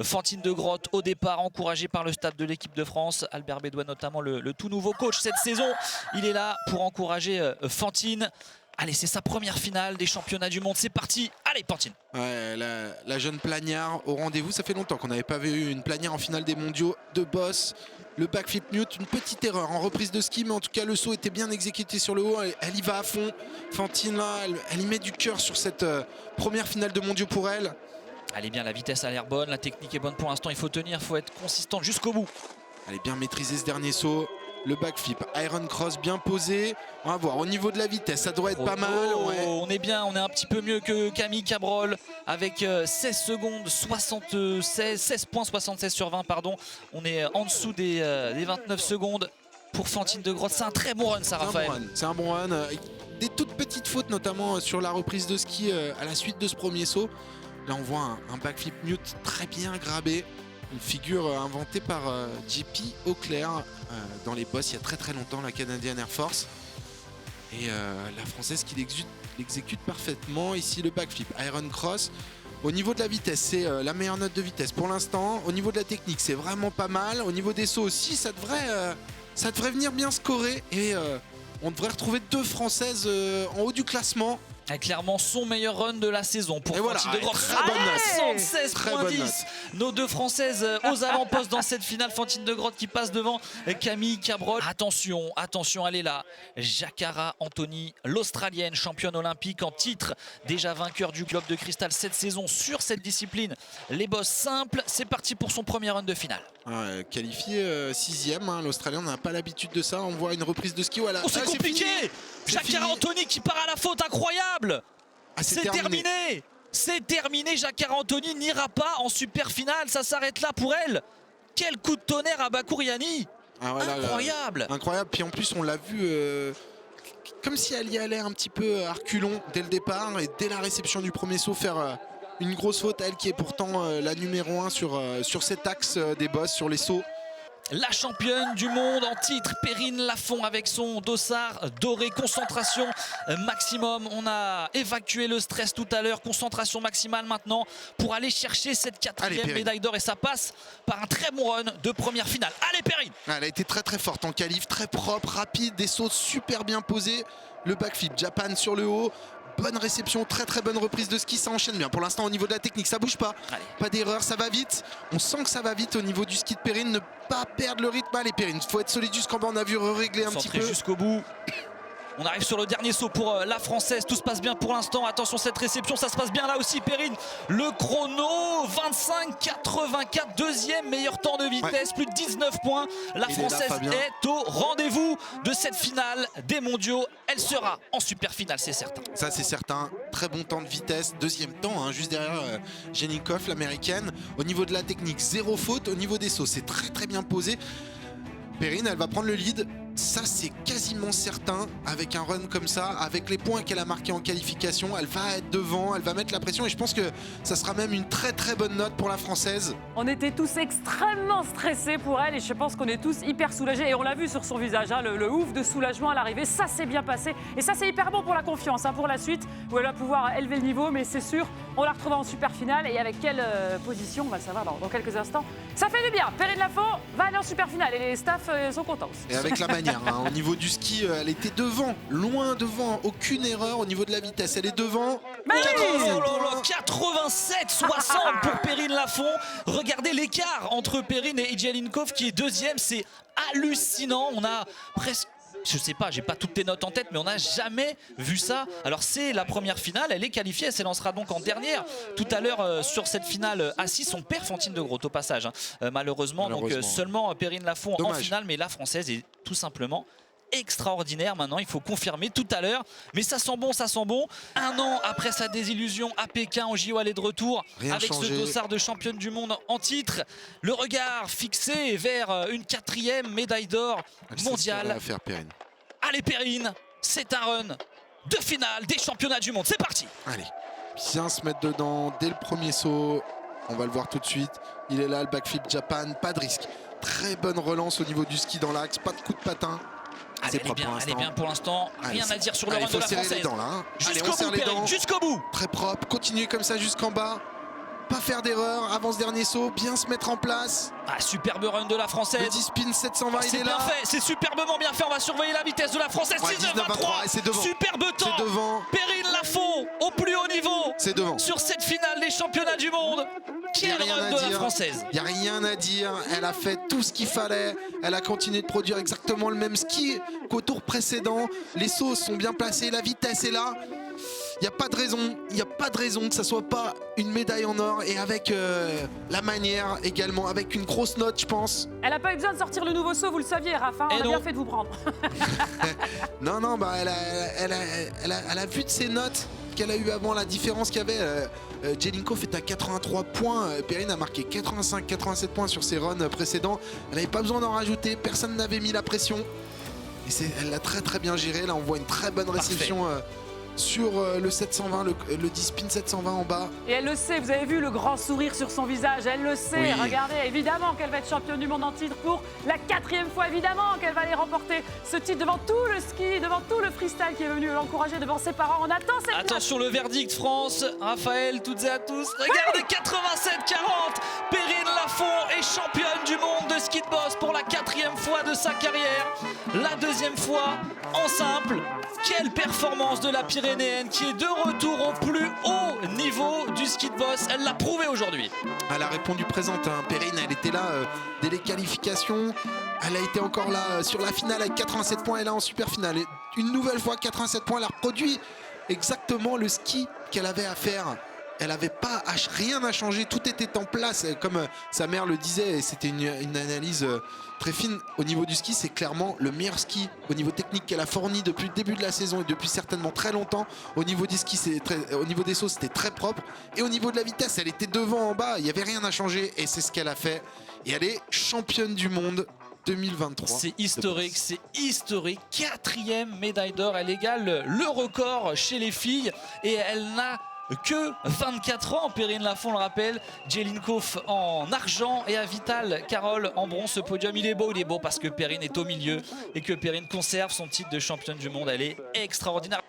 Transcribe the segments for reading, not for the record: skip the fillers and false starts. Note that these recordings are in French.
Fantine de Grotte au départ, encouragée par le staff de l'équipe de France. Albert Bédoin notamment, le tout nouveau coach cette saison. Il est là pour encourager Fantine. Allez, c'est sa première finale des championnats du monde. C'est parti. Allez, Fantine. Ouais, la jeune Plagnard au rendez-vous. Ça fait longtemps qu'on n'avait pas vu une Plagnard en finale des mondiaux de boss. Le backflip mute, une petite erreur en reprise de ski, mais en tout cas le saut était bien exécuté sur le haut. Elle y va à fond. Fantine là, elle y met du cœur sur cette première finale de mondiaux pour elle. Allez bien, la vitesse a l'air bonne, la technique est bonne pour l'instant. Il faut tenir, il faut être consistant jusqu'au bout. Elle est bien maîtrisée ce dernier saut. Le backflip, Iron Cross bien posé. On va voir au niveau de la vitesse, ça doit être pas mal. Ouais. On est bien, on est un petit peu mieux que Camille Cabrol avec 16 secondes 76, 16,76 sur 20 pardon. On est en dessous des 29 secondes pour Fantine de Grotte. C'est un très bon run ça, Raphaël. C'est un bon run. Des toutes petites fautes notamment sur la reprise de ski à la suite de ce premier saut. Là on voit un backflip mute très bien grabé. Une figure inventée par JP Auclair dans les boss il y a très longtemps, la Canadian Air Force. Et la française qui l'exécute parfaitement. Ici le backflip, Iron Cross. Au niveau de la vitesse, c'est la meilleure note de vitesse pour l'instant. Au niveau de la technique, c'est vraiment pas mal. Au niveau des sauts aussi, ça devrait venir bien scorer. Et on devrait retrouver deux Françaises en haut du classement. Clairement son meilleur run de la saison pour Fantine de Grotte. Très bonne note. 76,10. Nos deux Françaises aux avant-postes dans cette finale. Fantine de Grotte qui passe devant Camille Cabrol. Attention, attention, elle est là. Jacara Anthony, l'Australienne, championne olympique en titre, déjà vainqueur du Globe de Cristal cette saison sur cette discipline. Les bosses simples, c'est parti pour son premier run de finale. Qualifié 6e, hein, l'Australien n'a pas l'habitude de ça. On voit une reprise de ski. Voilà. C'est compliqué. Jacara Anthony qui part à la faute, incroyable. C'est terminé. C'est terminé. Jacara Anthony n'ira pas en super finale. Ça s'arrête là pour elle. Quel coup de tonnerre à Bakouriani. Incroyable. Incroyable. Puis en plus, on l'a vu comme si elle y allait un petit peu à reculons dès le départ et dès la réception du premier saut faire une grosse faute. Elle qui est pourtant la numéro 1 sur cet axe des bosses, sur les sauts. La championne du monde en titre, Perrine Lafont avec son dossard doré. Concentration maximum. On a évacué le stress tout à l'heure. Concentration maximale maintenant pour aller chercher cette 4e médaille d'or. Et ça passe par un très bon run de première finale. Allez Perrine. Elle a été très forte en qualif, très propre, rapide, des sauts super bien posés. Le backflip, Japan sur le haut. Bonne réception, très bonne reprise de ski, ça enchaîne bien. Pour l'instant au niveau de la technique, ça bouge pas. Allez. Pas d'erreur, ça va vite. On sent que ça va vite au niveau du ski de Perrine, ne pas perdre le rythme. Allez Perrine, il faut être solide jusqu'en bas, on a vu régler un petit peu. Jusqu'au bout. On arrive sur le dernier saut pour la Française. Tout se passe bien pour l'instant. Attention, cette réception, ça se passe bien là aussi. Perrine, le chrono, 25,84. Deuxième meilleur temps de vitesse, plus de 19 points. La Française est au rendez-vous de cette finale des mondiaux. Elle sera en super finale, c'est certain. Ça, c'est certain. Très bon temps de vitesse. Deuxième temps, hein, juste derrière Jenikoff, l'américaine. Au niveau de la technique, zéro faute. Au niveau des sauts, c'est très bien posé. Perrine, elle va prendre le lead. Ça, c'est quasiment certain. Avec un run comme ça, avec les points qu'elle a marqués en qualification, elle va être devant, elle va mettre la pression. Et je pense que ça sera même une très bonne note pour la Française. On était tous extrêmement stressés pour elle et je pense qu'on est tous hyper soulagés. Et on l'a vu sur son visage, hein, le ouf de soulagement à l'arrivée. Ça s'est bien passé. Et ça, c'est hyper bon pour la confiance, hein, pour la suite, où elle va pouvoir élever le niveau. Mais c'est sûr, on la retrouvera en super finale. Et avec quelle position, on va le savoir dans quelques instants. Ça fait du bien. Perrine Lafont va aller en super finale et les staffs sont contents aussi. Et avec la manière, hein, au niveau du ski, elle était devant, loin devant, aucune erreur au niveau de la vitesse. Elle est devant. 87,60 pour Perrine Lafont. Regardez l'écart entre Perrine et Jelinkov qui est deuxième. C'est hallucinant. On a presque... Je sais pas, j'ai pas toutes tes notes en tête, mais on n'a jamais vu ça. Alors c'est la première finale, elle est qualifiée, elle s'élancera donc en dernière. Tout à l'heure sur cette finale assise, son père Fantine de Grotte au passage. Hein. Malheureusement, donc seulement Perrine Lafont en finale, mais la Française est tout simplement extraordinaire. Maintenant, il faut confirmer tout à l'heure, mais ça sent bon, ça sent bon. Un an après sa désillusion à Pékin, au JO, elle est de retour avec ce dossard de championne du monde en titre. Le regard fixé vers une 4e médaille d'or mondiale. Allez Perrine, c'est un run de finale des championnats du monde. C'est parti. Allez, bien se mettre dedans dès le premier saut. On va le voir tout de suite. Il est là, le backflip Japan, pas de risque. Très bonne relance au niveau du ski dans l'axe, pas de coup de patin. Allez, elle est bien pour l'instant. Rien à dire sur le run de la Française. Hein. Jusqu'au bout, Perrine, jusqu'au bout. Très propre, continuez comme ça jusqu'en bas. pas faire d'erreur avant ce dernier saut, bien se mettre en place. Ah, superbe run de la Française. Le 10 spin 720, il C'est est bien là. fait, c'est superbement bien fait. On va surveiller la vitesse de la Française. Ouais, 19-23. et c'est devant. Superbe temps. C'est devant. Perrine Lafont au plus haut niveau. C'est devant. Sur cette finale des championnats du monde. Quel run de la Française. Il n'y a rien à dire. Elle a fait tout ce qu'il fallait. Elle a continué de produire exactement le même ski qu'au tour précédent. Les sauts sont bien placés. La vitesse est là. Il n'y a pas de raison que ça soit pas une médaille en or et avec la manière également, avec une grosse note, je pense. Elle n'a pas eu besoin de sortir le nouveau saut, vous le saviez, Raph, hein, on a bien fait de vous prendre. Non, bah elle a vu de ses notes qu'elle a eu avant, la différence qu'il y avait. Jelinkov est à 83 points, Perrine a marqué 85-87 points sur ses runs précédents. Elle n'avait pas besoin d'en rajouter, personne n'avait mis la pression. Et elle l'a très très bien géré. Là, on voit une très bonne réception. Sur le 720, le 10 spin 720 en bas. Et elle le sait, vous avez vu le grand sourire sur son visage, elle le sait. Oui. Regardez, évidemment qu'elle va être championne du monde en titre pour la 4e fois, évidemment qu'elle va aller remporter ce titre devant tout le ski, devant tout le freestyle qui est venu l'encourager, devant ses parents. On attend cette Attention le verdict, France, Raphaël, toutes et à tous. Regardez, 87-40, Perrine Lafont est championne du monde de ski de boss pour la 4e fois de sa carrière. La 2e fois en simple. Quelle performance de la Pyrénéenne qui est de retour au plus haut niveau du ski de boss. Elle l'a prouvé aujourd'hui. Elle a répondu présente, hein. Perrine, elle était là dès les qualifications. Elle a été encore là sur la finale avec 87 points et là en super finale. Et une nouvelle fois 87 points, elle a reproduit exactement le ski qu'elle avait à faire. Elle n'avait pas rien à changer, tout était en place, comme sa mère le disait, et c'était une analyse très fine. Au niveau du ski, c'est clairement le meilleur ski au niveau technique qu'elle a fourni depuis le début de la saison et depuis certainement très longtemps. Au niveau du ski, au niveau des sauts, c'était très propre. Et au niveau de la vitesse, elle était devant en bas, il n'y avait rien à changer et c'est ce qu'elle a fait. Et elle est championne du monde 2023. C'est historique, c'est historique. 4e médaille d'or, elle égale le record chez les filles et elle n'a que 24 ans, Perrine Lafont le rappelle. Jelinkov en argent et Avital Carol en bronze. Ce podium il est beau parce que Perrine est au milieu et que Perrine conserve son titre de championne du monde. Elle est extraordinaire.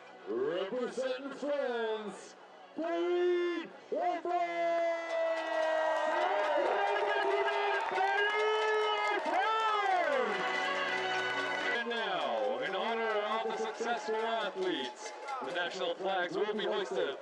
The national flags will be hoisted.